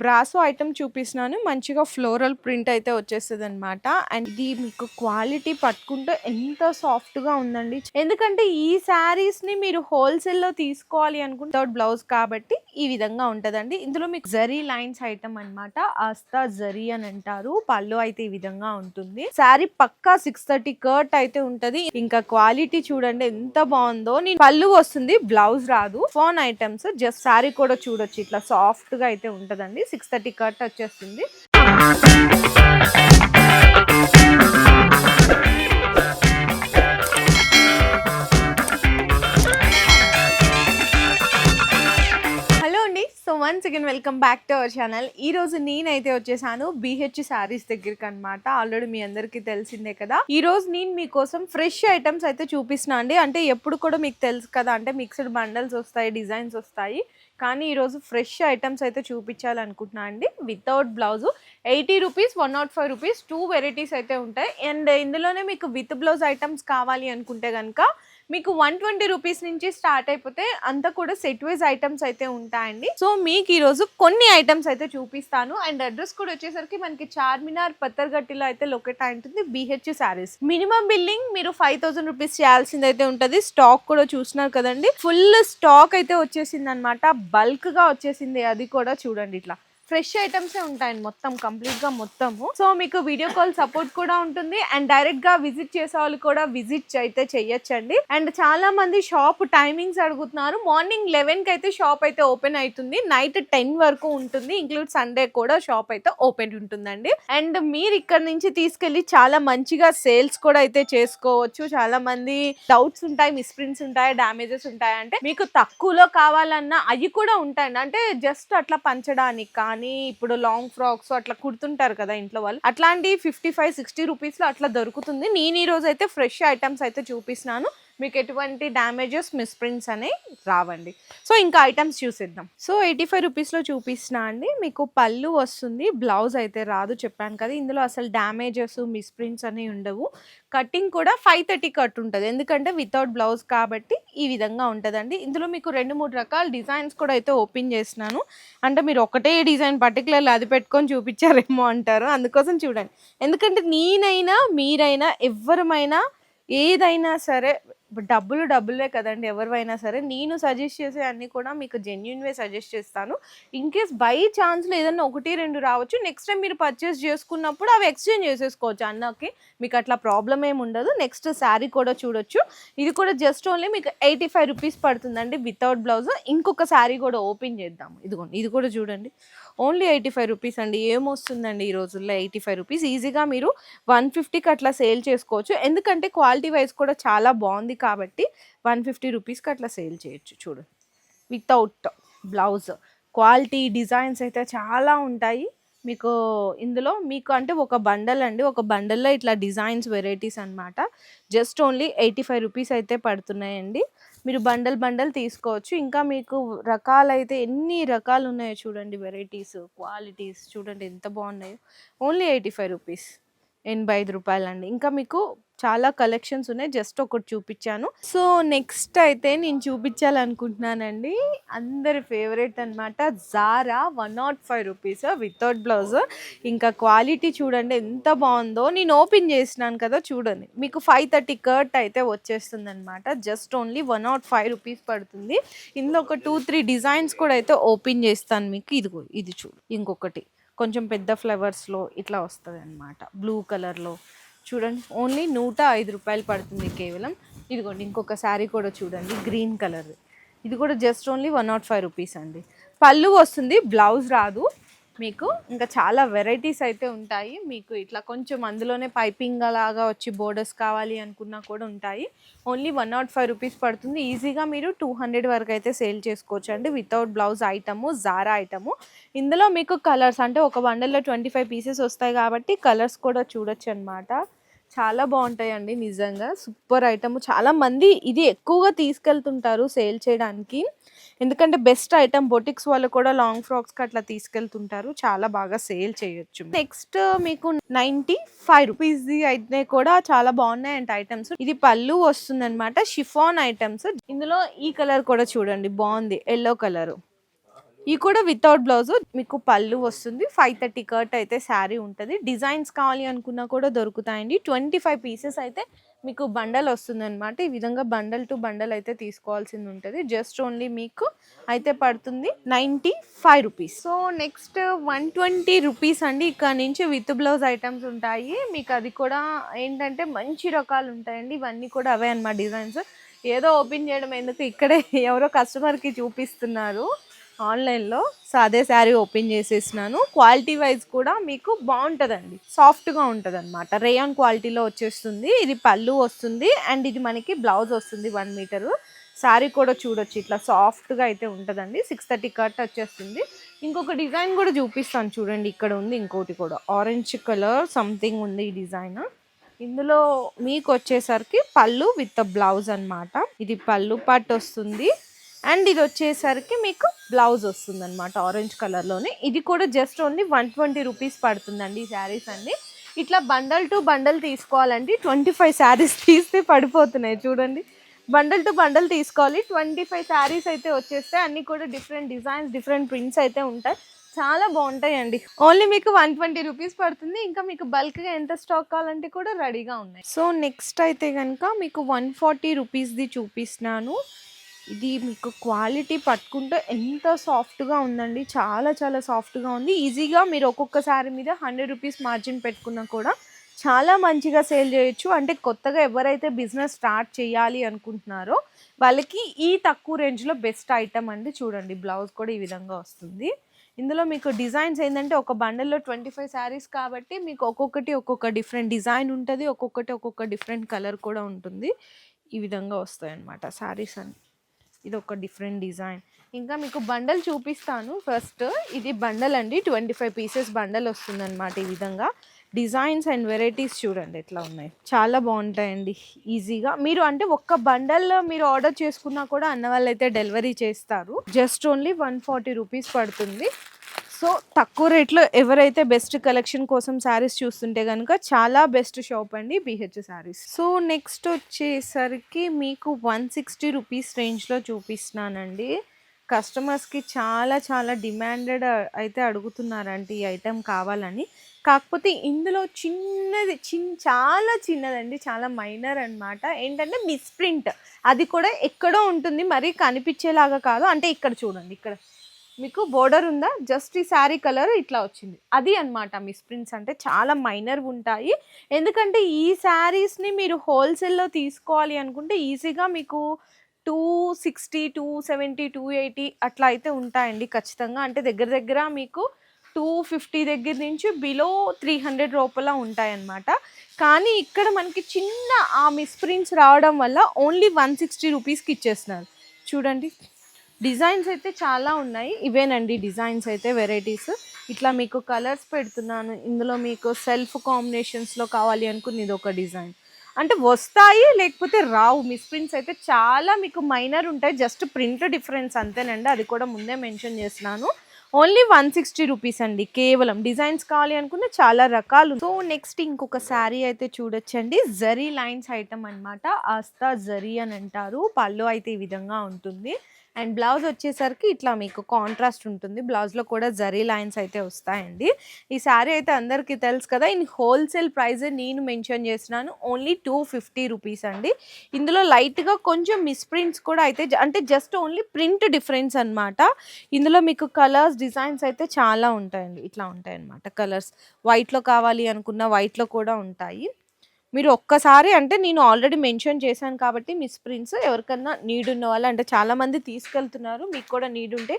Brasso item చూపిస్తున్నాను. మంచిగా floral print అయితే వచ్చేస్తదనమాట. అండ్ ఇది మీకు క్వాలిటీ పట్టుకుంటే ఎంత సాఫ్ట్‌గా ఉందండి. ఎందుకంటే ఈ శారీస్‌ని మీరు హోల్‌సేల్‌లో తీసుకోవాలి అనుకుంటే వితౌట్ బ్లౌజ్ కాబట్టి ఈ విధంగా ఉంటదండి. ఇందులో మీకు జరీ లైన్స్ ఐటమ్ అన్నమాట. ఆస్తా జరీ అని అంటారు. పళ్ళు అయితే ఈ విధంగా ఉంటుంది. శారీ పక్కా 630 కర్ట్ అయితే ఉంటది. ఇంకా క్వాలిటీ చూడండి ఎంత బాగుందో. నేను పళ్ళు వస్తుంది, బ్లౌజ్ రాదు. ఫోన్ ఐటమ్స్ జస్ట్ శారీ కూడా చూడొచ్చు, ఇట్లా సాఫ్ట్ గా అయితే ఉంటదండి. 630 కట్ వచ్చేస్తుంది. హలో అండి, so once again welcome back to our channel. ఈ రోజు నేనైతే వచ్చేసాను BH శారీస్ దగ్గరికి అనమాట. ఆల్రెడీ మీ అందరికీ తెలిసిందే కదా. ఈ రోజు నేను మీకోసం ఫ్రెష్ ఐటమ్స్ అయితే చూపిస్తున్నా అండి. అంటే ఎప్పుడు కూడా మీకు తెలుసు కదా, అంటే మిక్స్డ్ బండల్స్ వస్తాయి, డిజైన్స్ వస్తాయి. కానీ ఈరోజు ఫ్రెష్ ఐటమ్స్ అయితే చూపించాలనుకుంటున్నా అండి. Without blouse 80 rupees, 105 rupees 2 varieties అయితే ఉంటాయి. అండ్ ఇందులోనే మీకు విత్ బ్లౌజ్ ఐటమ్స్ కావాలి అనుకుంటే కనుక మీకు 120 రూపీస్ నుంచి స్టార్ట్ అయిపోతే అంతా కూడా సెట్ వైజ్ ఐటమ్స్ అయితే ఉంటాయండి. సో మీకు ఈ రోజు కొన్ని ఐటమ్స్ అయితే చూపిస్తాను. అండ్ అడ్రస్ కూడా వచ్చేసరికి మనకి చార్మినార్ పత్తర్గట్టిలో అయితే లొకేట్ అయి ఉంటుంది BH శారీస్. మినిమం బిల్లింగ్ మీరు 5000 రూపీస్ చేయాల్సింది అయితే ఉంటది. స్టాక్ కూడా చూస్తున్నారు కదండి, ఫుల్ స్టాక్ అయితే వచ్చేసింది అనమాట. బల్క్ గా వచ్చేసింది, అది కూడా చూడండి ఇట్లా ఫ్రెష్ ఐటమ్స్ ఉంటాయండి మొత్తం కంప్లీట్ గా మొత్తము. సో మీకు వీడియో కాల్ సపోర్ట్ కూడా ఉంటుంది. అండ్ డైరెక్ట్ గా విజిట్ చేసే వాళ్ళు కూడా విజిట్ అయితే చెయ్యొచ్చండి. అండ్ చాలా మంది షాప్ టైమింగ్స్ అడుగుతున్నారు. మార్నింగ్ 11 కి అయితే షాప్ అయితే ఓపెన్ అవుతుంది, నైట్ 10 వరకు ఉంటుంది. ఇంక్లూడ్ సండే కూడా షాప్ అయితే ఓపెన్ ఉంటుందండి. అండ్ మీరు ఇక్కడ నుంచి తీసుకెళ్లి చాలా మంచిగా సేల్స్ కూడా అయితే చేసుకోవచ్చు. చాలా మంది డౌట్స్ ఉంటాయి, మిస్ప్రింట్స్ ఉంటాయి, డ్యామేజెస్ ఉంటాయి, అంటే మీకు తక్కువలో కావాలన్నా అవి కూడా ఉంటాయండి. అంటే జస్ట్ అట్లా పంచడానికి కానీ, ఇప్పుడు లాంగ్ ఫ్రాక్స్ అట్లా కుడుతుంటారు కదా ఇంట్లో వాళ్ళు, అట్లాంటి 55-60 రూపీస్ లో అట్లా దొరుకుతుంది. నేను ఈ రోజు అయితే ఫ్రెష్ ఐటమ్స్ అయితే చూపిస్తున్నాను. మీకు ఎటువంటి డ్యామేజెస్, మిస్ప్రింట్స్ అనేవి రావండి. సో ఇంకా ఐటమ్స్ చూసేద్దాం. సో 85 రూపీస్లో చూపిస్తున్నా అండి. మీకు పళ్ళు వస్తుంది, బ్లౌజ్ అయితే రాదు చెప్పాను కదా. ఇందులో అసలు డ్యామేజెస్, మిస్ప్రింట్స్ అనేవి ఉండవు. కటింగ్ కూడా 530 కట్ ఉంటుంది, ఎందుకంటే వితౌట్ బ్లౌజ్ కాబట్టి ఈ విధంగా ఉంటుందండి. ఇందులో మీకు 2-3 రకాల డిజైన్స్ కూడా అయితే ఓపెన్ చేసినాను. అంటే మీరు ఒకటే డిజైన్ పర్టికులర్లీ అది పెట్టుకొని చూపించారేమో అంటారు, అందుకోసం చూడండి. ఎందుకంటే నేనైనా మీరైనా ఎవరమైనా ఏదైనా సరే డబ్బులే కదండి ఎవరివైనా సరే. నేను సజెస్ట్ చేసే అన్ని కూడా మీకు జెన్యున్వే సజెస్ట్ చేస్తాను. ఇన్ కేస్ బై ఛాన్స్లో ఏదన్నా 1-2 రావచ్చు. నెక్స్ట్ టైం మీరు పర్చేస్ చేసుకున్నప్పుడు అవి ఎక్స్చేంజ్ చేసేసుకోవచ్చు అన్నకి, మీకు అట్లా ప్రాబ్లం ఏమి ఉండదు. నెక్స్ట్ శారీ కూడా చూడొచ్చు. ఇది కూడా జస్ట్ ఓన్లీ మీకు 85 రూపీస్ పడుతుందండి వితౌట్ బ్లౌజ్. ఇంకొక శారీ కూడా ఓపెన్ చేద్దాము. ఇదిగోండి, ఇది కూడా చూడండి, ఓన్లీ 85 రూపీస్ అండి. ఏమొస్తుందండి ఈ రోజుల్లో 85 రూపీస్. ఈజీగా మీరు 150కి అట్లా సేల్ చేసుకోవచ్చు. ఎందుకంటే క్వాలిటీ వైజ్ కూడా చాలా బాగుంది కాబట్టి 150 రూపీస్కి అట్లా సేల్ చేయొచ్చు. చూడండి, వితౌట్ బ్లౌజ్ క్వాలిటీ డిజైన్స్ అయితే చాలా ఉంటాయి మీకు ఇందులో. మీకు అంటే ఒక బండల్ అండి, ఒక బండల్లో ఇట్లా డిజైన్స్ వెరైటీస్ అనమాట. జస్ట్ ఓన్లీ 85 రూపీస్ అయితే పడుతున్నాయండి. మీరు బండల్ తీసుకోవచ్చు. ఇంకా మీకు రకాలైతే ఎన్ని రకాలు ఉన్నాయో చూడండి, వెరైటీస్, క్వాలిటీస్ చూడండి ఎంత బాగున్నాయో. ఓన్లీ 85 రూపీస్, 85 రూపాయలండి. ఇంకా మీకు చాలా కలెక్షన్స్ ఉన్నాయి, జస్ట్ ఒకటి చూపించాను. సో నెక్స్ట్ అయితే నేను చూపించాలనుకుంటున్నానండి అందరి ఫేవరెట్ అనమాట, జారా 105 రూపీస్ వితౌట్ బ్లౌజ్. ఇంకా క్వాలిటీ చూడండి ఎంత బాగుందో. నేను ఓపెన్ చేసినాను కదా, చూడండి మీకు 530 కర్ట్ అయితే వచ్చేస్తుంది అనమాట. జస్ట్ ఓన్లీ 105 రూపీస్ పడుతుంది. ఇందులో ఒక 2-3 డిజైన్స్ కూడా అయితే ఓపెన్ చేస్తాను మీకు. ఇదిగో ఇది చూడు, ఇంకొకటి కొంచెం పెద్ద ఫ్లవర్స్లో ఇట్లా వస్తుంది అనమాట, బ్లూ కలర్లో చూడండి. ఓన్లీ 105 రూపాయలు పడుతుంది కేవలం. ఇదిగోండి ఇంకొక శారీ కూడా చూడండి, గ్రీన్ కలర్. ఇది కూడా జస్ట్ ఓన్లీ 105 రూపీస్ అండి. పళ్ళు వస్తుంది, బ్లౌజ్ రాదు మీకు. ఇంకా చాలా వెరైటీస్ అయితే ఉంటాయి మీకు. ఇట్లా కొంచెం అందులోనే పైపింగ్ లాగా వచ్చి బోర్డర్స్ కావాలి అనుకున్నా కూడా ఉంటాయి. ఓన్లీ 105 రూపీస్ పడుతుంది. ఈజీగా మీరు 200 వరకు అయితే సేల్ చేసుకోవచ్చు అండి without blouse item, Zara item. ఇందులో మీకు కలర్స్ అంటే ఒక బండల్లో 25 పీసెస్ వస్తాయి కాబట్టి కలర్స్ కూడా చూడొచ్చు అనమాట. చాలా బాగుంటాయండి నిజంగా, సూపర్ ఐటమ్. చాలా మంది ఇది ఎక్కువగా తీసుకెళ్తుంటారు సేల్ చేయడానికి, ఎందుకంటే బెస్ట్ ఐటమ్. బొటిక్స్ వాళ్ళు కూడా లాంగ్ ఫ్రాక్స్కి అట్లా తీసుకెళ్తుంటారు, చాలా బాగా సేల్ చేయొచ్చు. నెక్స్ట్ మీకు 95 రూపీస్ అయితే కూడా చాలా బాగున్నాయంట ఐటమ్స్. ఇది పళ్ళు వస్తుంది అనమాట, షిఫాన్ ఐటమ్స్. ఇందులో ఈ కలర్ కూడా చూడండి బాగుంది, ఎల్లో కలర్. ఈ కూడా వితౌట్ బ్లౌజ్, మీకు పళ్ళు వస్తుంది. 530 కట్ అయితే శారీ ఉంటుంది. డిజైన్స్ కావాలి అనుకున్నా కూడా దొరుకుతాయండి. 25 పీసెస్ అయితే మీకు బండల్ వస్తుంది అనమాట. ఈ విధంగా బండల్ టు బండల్ అయితే తీసుకోవాల్సింది ఉంటుంది. జస్ట్ ఓన్లీ మీకు అయితే పడుతుంది 95 రూపీస్. సో నెక్స్ట్ 120 రూపీస్ అండి. ఇక్కడ నుంచి విత్ బ్లౌజ్ ఐటమ్స్ ఉంటాయి మీకు. అది కూడా ఏంటంటే మంచి రకాలు ఉంటాయండి. ఇవన్నీ కూడా అవే అన్నమాట డిజైన్స్. ఏదో ఓపెన్ చేయడం ఎందుకు, ఇక్కడే ఎవరో కస్టమర్కి చూపిస్తున్నారు ఆన్లైన్లో. సో అదే శారీ ఓపెన్ చేసేసినాను. క్వాలిటీ వైజ్ కూడా మీకు బాగుంటుందండి, సాఫ్ట్గా ఉంటుంది అనమాట. రేయాన్ క్వాలిటీలో వచ్చేస్తుంది. ఇది పళ్ళు వస్తుంది అండ్ ఇది మనకి బ్లౌజ్ వస్తుంది 1 మీటరు. శారీ కూడా చూడొచ్చు ఇట్లా సాఫ్ట్గా అయితే ఉంటుందండి. 630 కట్ వచ్చేస్తుంది. ఇంకొక డిజైన్ కూడా చూపిస్తాను చూడండి. ఇక్కడ ఉంది ఇంకోటి కూడా, ఆరెంజ్ కలర్ సంథింగ్ ఉంది ఈ డిజైన్. ఇందులో మీకు వచ్చేసరికి పళ్ళు విత్ బ్లౌజ్ అనమాట. ఇది పళ్ళు పార్ట్ వస్తుంది అండ్ ఇది వచ్చేసరికి మీకు బ్లౌజ్ వస్తుంది అనమాట ఆరెంజ్ కలర్లోనే. ఇది కూడా జస్ట్ ఓన్లీ 120 రూపీస్ పడుతుందండి ఈ శారీస్ అన్ని. ఇట్లా బండల్ టు బండల్ తీసుకోవాలండి. 25 శారీస్ తీస్తే పడిపోతున్నాయి చూడండి. బండల్ టు బండల్ తీసుకోవాలి. 25 శారీస్ అయితే వచ్చేస్తే అన్ని కూడా డిఫరెంట్ డిజైన్స్, డిఫరెంట్ ప్రింట్స్ అయితే ఉంటాయి. చాలా బాగుంటాయండి. ఓన్లీ మీకు 120 రూపీస్ పడుతుంది. ఇంకా మీకు బల్క్గా ఎంత స్టాక్ కావాలంటే కూడా రెడీగా ఉన్నాయి. సో నెక్స్ట్ అయితే కనుక మీకు 140 రూపీస్ది చూపిస్తున్నాను. ఇది మీకు క్వాలిటీ పట్టుకుంటే ఎంత సాఫ్ట్గా ఉందండి, చాలా చాలా సాఫ్ట్గా ఉంది. ఈజీగా మీరు ఒక్కొక్క శారీ మీద 100 రూపీస్ మార్జిన్ పెట్టుకున్నా కూడా చాలా మంచిగా సేల్ చేయొచ్చు. అంటే కొత్తగా ఎవరైతే బిజినెస్ స్టార్ట్ చేయాలి అనుకుంటున్నారో వాళ్ళకి ఈ తక్కువ రేంజ్లో బెస్ట్ ఐటమ్ అండి. చూడండి బ్లౌజ్ కూడా ఈ విధంగా వస్తుంది. ఇందులో మీకు డిజైన్స్ ఏంటంటే ఒక బండల్లో 25 శారీస్ కాబట్టి మీకు ఒక్కొక్కటి ఒక్కొక్క డిఫరెంట్ డిజైన్ ఉంటుంది. ఒక్కొక్కటి ఒక్కొక్క డిఫరెంట్ కలర్ కూడా ఉంటుంది. ఈ విధంగా వస్తాయి అన్నమాట శారీస్ అన్ని. ఇది ఒక డిఫరెంట్ డిజైన్. ఇంకా మీకు బండల్ చూపిస్తాను. ఫస్ట్ ఇది బండల్ అండి. 25 పీసెస్ బండల్ వస్తుంది అనమాట. ఈ విధంగా డిజైన్స్ అండ్ వెరైటీస్ చూడండి ఎట్లా ఉన్నాయి, చాలా బాగుంటాయండి. ఈజీగా మీరు అంటే ఒక్క బండల్ మీరు ఆర్డర్ చేసుకున్నా కూడా అన్న వాళ్ళు అయితే డెలివరీ చేస్తారు. జస్ట్ ఓన్లీ 140 రూపీస్ పడుతుంది. సో తక్కువ రేట్లో ఎవరైతే బెస్ట్ కలెక్షన్ కోసం శారీస్ చూస్తుంటే కనుక చాలా బెస్ట్ షాప్ అండి BH శారీస్. సో నెక్స్ట్ వచ్చేసరికి మీకు 160 రూపీస్ రేంజ్లో చూపిస్తున్నానండి. కస్టమర్స్కి చాలా చాలా డిమాండెడ్ అయితే అడుగుతున్నారంటే ఈ ఐటెం కావాలని. కాకపోతే ఇందులో చిన్నది చాలా చిన్నదండి, చాలా మైనర్ అనమాట. ఏంటంటే మిస్ప్రింట్, అది కూడా ఎక్కడో ఉంటుంది, మరీ కనిపించేలాగా కాదు. అంటే ఇక్కడ చూడండి, ఇక్కడ మీకు బోర్డర్ ఉందా, జస్ట్ ఈ శారీ కలర్ ఇట్లా వచ్చింది, అది అనమాట మిస్ప్రింట్స్. అంటే చాలా మైనర్ ఉంటాయి. ఎందుకంటే ఈ శారీస్ని మీరు హోల్సేల్లో తీసుకోవాలి అనుకుంటే ఈజీగా మీకు 260, 270, 280 అట్లా అయితే ఉంటాయండి ఖచ్చితంగా. అంటే దగ్గర దగ్గర మీకు 250 దగ్గర నుంచి బిలో 300 లోపల ఉంటాయన్నమాట. కానీ ఇక్కడ మనకి చిన్న ఆ మిస్ప్రింట్స్ రావడం వల్ల ఓన్లీ 160 రూపీస్కి ఇచ్చేస్తున్నారు. చూడండి డిజైన్స్ అయితే చాలా ఉన్నాయి. ఇవేనండి డిజైన్స్ అయితే, వెరైటీస్. ఇట్లా మీకు కలర్స్ పెడుతున్నాను. ఇందులో మీకు సెల్ఫ్ కాంబినేషన్స్లో కావాలి అనుకుని ఇది ఒక డిజైన్. అంటే వస్తాయి, లేకపోతే రావు. మిస్ప్రింట్స్ అయితే చాలా మీకు మైనర్ ఉంటాయి, జస్ట్ ప్రింట్ డిఫరెన్స్ అంతేనండి. అది కూడా ముందే మెన్షన్ చేస్తున్నాను. ఓన్లీ 160 రూపీస్ అండి కేవలం. డిజైన్స్ కావాలి అనుకుంటే చాలా రకాలు. సో నెక్స్ట్ ఇంకొక శారీ అయితే చూడొచ్చండి. జరీ లైన్స్ ఐటమ్ అనమాట. ఆస్తా జరీ అని అంటారు. పళ్ళు అయితే ఈ విధంగా ఉంటుంది అండ్ బ్లౌజ్ వచ్చేసరికి ఇట్లా మీకు కాంట్రాస్ట్ ఉంటుంది. బ్లౌజ్లో కూడా జరీ లైన్స్ అయితే వస్తాయండి. ఈ శారీ అయితే అందరికీ తెలుసు కదా. ఇన్ హోల్సేల్ ప్రైస్ నేను మెన్షన్ చేస్తున్నాను, ఓన్లీ 250 రూపీస్ అండి. ఇందులో లైట్గా కొంచెం మిస్ప్రింట్స్ కూడా అయితే, అంటే జస్ట్ ఓన్లీ ప్రింట్ డిఫరెన్స్ అనమాట. ఇందులో మీకు కలర్స్, డిజైన్స్ అయితే చాలా ఉంటాయండి. ఇట్లా ఉంటాయి అన్నమాట కలర్స్. వైట్లో కావాలి అనుకున్న వైట్లో కూడా ఉంటాయి. మీరు ఒక్కసారి అంటే నేను ఆల్రెడీ మెన్షన్ చేశాను కాబట్టి మిస్ప్రింట్స్ ఎవరికన్నా నీడ్ ఉన్న వాళ్ళు, అంటే చాలామంది తీసుకెళ్తున్నారు, మీకు కూడా నీడ్ ఉంటే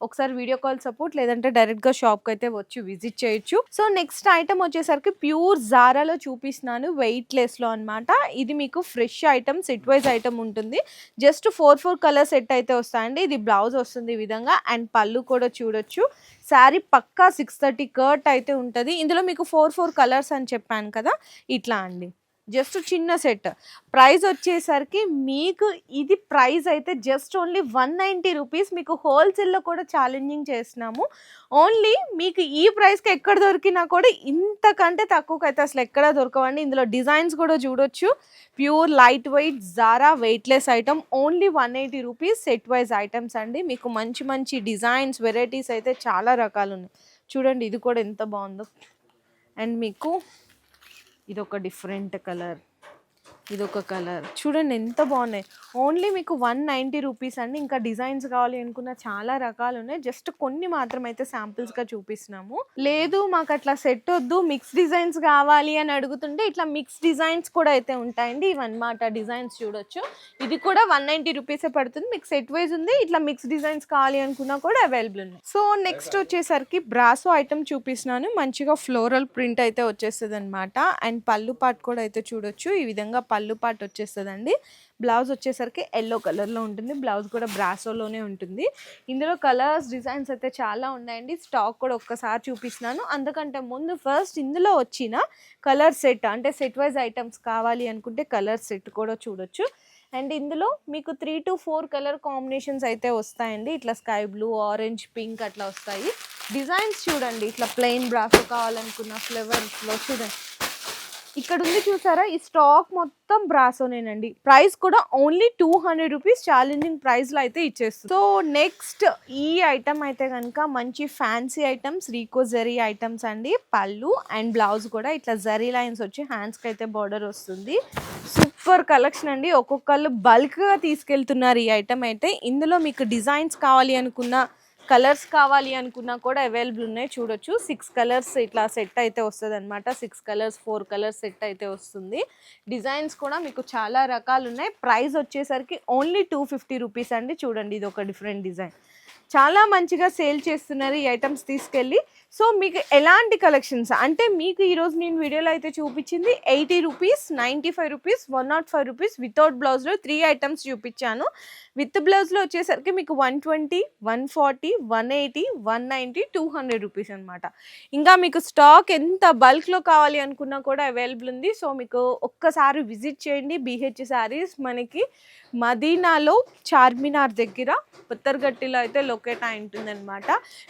ఒకసారి వీడియో కాల్ సపోర్ట్, లేదంటే డైరెక్ట్గా షాప్కి అయితే వచ్చి విజిట్ చేయొచ్చు. సో నెక్స్ట్ ఐటమ్ వచ్చేసరికి ప్యూర్ జారాలో చూపిస్తున్నాను, వెయిట్లెస్లో అనమాట. ఇది మీకు fresh item, set wise item ఉంటుంది. జస్ట్ 4 కలర్ సెట్ అయితే వస్తాయండి. ఇది బ్లౌజ్ వస్తుంది ఈ విధంగా అండ్ పళ్ళు కూడా చూడొచ్చు. శారీ పక్కా 630 కట్ అయితే ఉంటుంది. ఇందులో మీకు 4 కలర్స్ అని చెప్పాను కదా, ఇట్లా అండి. జస్ట్ చిన్న సెట్. ప్రైస్ వచ్చేసరికి మీకు ఇది ప్రైస్ అయితే జస్ట్ ఓన్లీ 190 రూపీస్. మీకు హోల్సేల్లో కూడా ఛాలెంజింగ్ చేస్తున్నాము. ఓన్లీ మీకు ఈ ప్రైస్కి ఎక్కడ దొరికినా కూడా ఇంతకంటే తక్కువకైతే అసలు ఎక్కడ దొరకవండి. ఇందులో డిజైన్స్ కూడా చూడొచ్చు. Pure light weight Zara weightless item, only 180 rupees. Set wise items అండి. మీకు మంచి మంచి డిజైన్స్ వెరైటీస్ అయితే చాలా రకాలు ఉన్నాయి. చూడండి ఇది కూడా ఎంత బాగుందో. అండ్ మీకు ఇదొక డిఫరెంట్ కలర్, ఇదొక కలర్ చూడండి ఎంత బాగున్నాయి. ఓన్లీ మీకు 190 రూపీస్ అండి. ఇంకా డిజైన్స్ కావాలి అనుకున్న చాలా రకాలు ఉన్నాయి. జస్ట్ కొన్ని మాత్రం అయితే శాంపిల్స్గా చూపిస్తున్నాము. లేదు మాకు అట్లా సెట్ వద్దు, మిక్స్ డిజైన్స్ కావాలి అని అడుగుతుంటే ఇట్లా మిక్స్ డిజైన్స్ కూడా అయితే ఉంటాయండి. ఇవన్నమాట డిజైన్స్ చూడొచ్చు. ఇది కూడా 190 రూపీసే పడుతుంది. మీకు సెట్ వైజ్ ఉంది. ఇట్లా మిక్స్ డిజైన్స్ కావాలి అనుకున్నా కూడా అవైలబుల్ ఉన్నాయి. సో నెక్స్ట్ వచ్చేసరికి బ్రాసో ఐటమ్ చూపిస్తున్నాను. మంచిగా ఫ్లోరల్ ప్రింట్ అయితే వచ్చేస్తుంది అనమాట. అండ్ పళ్ళు పాట్ కూడా అయితే చూడొచ్చు. ఈ విధంగా పళ్ళు పాటు వచ్చేస్తుందండి. బ్లౌజ్ వచ్చేసరికి ఎల్లో కలర్లో ఉంటుంది. బ్లౌజ్ కూడా బ్రాసోలోనే ఉంటుంది. ఇందులో కలర్స్ డిజైన్స్ అయితే చాలా ఉన్నాయండి. స్టాక్ కూడా ఒక్కసారి చూపిస్తున్నాను. అందుకంటే ముందు ఫస్ట్ ఇందులో వచ్చిన కలర్ సెట్ అంటే సెట్ వైజ్ ఐటమ్స్ కావాలి అనుకుంటే కలర్ సెట్ కూడా చూడొచ్చు. అండ్ ఇందులో మీకు 3 to 4 కలర్ కాంబినేషన్స్ అయితే వస్తాయండి. ఇట్లా స్కై బ్లూ, ఆరెంజ్, పింక్ అట్లా వస్తాయి. డిజైన్స్ చూడండి. ఇట్లా ప్లెయిన్ బ్రాసో కావాలనుకున్న ఫ్లేవర్స్లో చూడండి. ఇక్కడ ఉంది చూసారా, ఈ స్టాక్ మొత్తం బ్రాసోనేనండి. ప్రైస్ కూడా ఓన్లీ 200 రూపీస్ ఛాలెంజింగ్ ప్రైస్లో అయితే ఇచ్చేస్తుంది. సో నెక్స్ట్ ఈ ఐటమ్ అయితే కనుక మంచి fancy items, Rico zari items అండి. పళ్ళు అండ్ బ్లౌజ్ కూడా ఇట్లా జరీ లైన్స్ వచ్చి హ్యాండ్స్కి అయితే బార్డర్ వస్తుంది. సూపర్ కలెక్షన్ అండి. ఒక్కొక్కళ్ళు బల్క్గా తీసుకెళ్తున్నారు ఈ ఐటమ్ అయితే. ఇందులో మీకు డిజైన్స్ కావాలి అనుకున్న, కలర్స్ కావాలి అనుకున్నా కూడా అవైలబుల్ ఉన్నాయి. చూడొచ్చు 6 కలర్స్ ఇట్లా సెట్ అయితే వస్తుంది అనమాట. 6 కలర్స్ 4 కలర్స్ సెట్ అయితే వస్తుంది. డిజైన్స్ కూడా మీకు చాలా రకాలు ఉన్నాయి. ప్రైస్ వచ్చేసరికి ఓన్లీ 250 రూపీస్ అండి. చూడండి ఇది ఒక డిఫరెంట్ డిజైన్. చాలా మంచిగా సేల్ చేస్తున్నారు ఈ ఐటమ్స్ తీసుకెళ్ళి. సో మీకు ఎలాంటి కలెక్షన్స్ అంటే మీకు ఈరోజు నేను వీడియోలో అయితే చూపించింది 80 రూపీస్, 95 రూపీస్, 105 రూపీస్ వితౌట్ బ్లౌజ్లో 3 ఐటమ్స్ చూపించాను. విత్ బ్లౌజ్లో వచ్చేసరికి మీకు 120, 140, 180, 190, 200 రూపీస్ అనమాట. ఇంకా మీకు స్టాక్ ఎంత బల్క్లో కావాలి అనుకున్నా కూడా అవైలబుల్ ఉంది. సో మీకు ఒక్కసారి విజిట్ చేయండి. BH శారీస్ మనకి మదీనాలో చార్మినార్ దగ్గర పుత్తర్గట్టిలో అయితే లొకేట్ అయి ఉంటుంది అనమాట.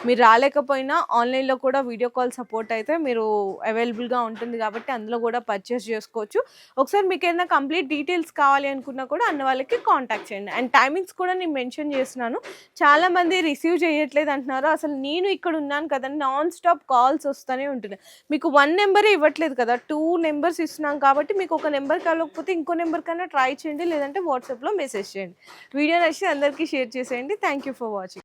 మీరు రాలేకపోయినా ఆన్లైన్లో కూడా వీడియో కాల్ సపోర్ట్ అయితే మీరు అవైలబుల్గా ఉంటుంది కాబట్టి అందులో కూడా పర్చేస్ చేసుకోవచ్చు. ఒకసారి మీకు ఏదైనా కంప్లీట్ డీటెయిల్స్ కావాలి అనుకున్నా కూడా అన్న వాళ్ళకి కాంటాక్ట్ చేయండి. అండ్ టైమింగ్స్ కూడా నేను మెన్షన్ చేస్తున్నాను. చాలామంది రిసీవ్ చేయట్లేదు అంటున్నారు. అసలు నేను ఇక్కడ ఉన్నాను కదండి, నాన్ స్టాప్ కాల్స్ వస్తూనే ఉంటున్నాయి. మీకు 1 నెంబరే ఇవ్వట్లేదు కదా, 2 నెంబర్స్ ఇస్తున్నాం కాబట్టి మీకు ఒక నెంబర్ కాకపోతే ఇంకో నెంబర్ కన్నా ట్రై చేయండి, లేదంటే వాట్సాప్లో మెసేజ్ చేయండి. వీడియో నచ్చి అందరికీ షేర్ చేసేయండి. Thank you for watching.